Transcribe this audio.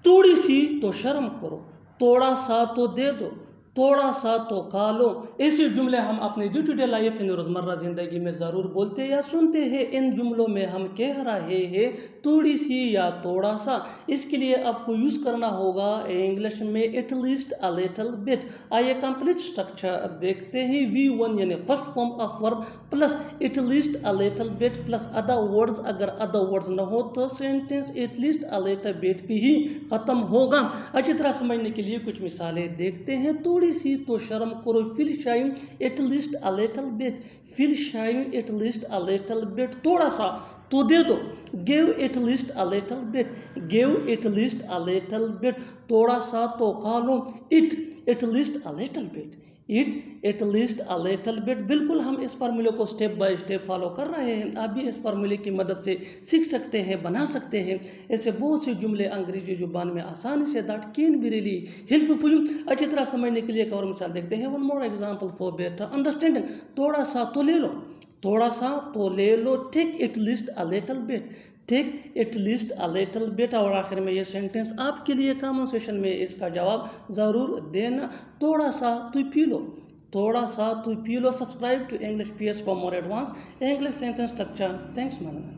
थोड़ी सी तो शर्म करो, थोड़ा सा तो दे दो, थोड़ा सा तो खा लो। ऐसे जुमले हम अपने डे टू डे लाइफ इन रोज़मर्रा ज़िंदगी में ज़रूर बोलते या सुनते हैं। इन जुमलों में हम कह रहे हैं थोड़ी सी या थोड़ा सा। इसके लिए आपको यूज़ करना होगा इंग्लिश में eight least a little bit. आइए कंप्लीट स्ट्रक्चर देखते हैं। V1 यानी first form of verb plus eight least a little bit plus other words. अगर अदर वर्ड्स न हो तो sentence eight least a little bit भी ही खत्म होगा। अच्छी तरह समझने के लिए कुछ मिसालें देखते हैं। थोड़ी सी तो शर्म करो, feel shy at least a little bit, feel shy at least a little bit. थोड़ा सा तो दे दो, give at least a little bit, give at least a little bit. थोड़ा सा तो खा लो, eat at least a little bit, eat at least a little bit. बिल्कुल हम इस फार्मूले को स्टेप बाय स्टेप फॉलो कर रहे हैं। आप भी इस फार्मूले की मदद से सीख सकते हैं, बना सकते हैं। ऐसे बहुत से जुमले अंग्रेजी जुबान में आसानी say that can be really helpful. अच्छी तरह समझने के लिए एक और मिसाल देखते हैं। One more example for better understanding. थोड़ा सा तो ले लो, थोड़ा सा तो ले लो, take at least a little bit, take at least a little bit. और आखिर में ये सेंटेंस आपके लिए कमेंट सेशन में इसका जवाब ज़रूर देना। थोड़ा सा तू पी लो, थोड़ा सा तू पी लो। Subscribe to English PS for more advanced English sentence structure. Thanks man.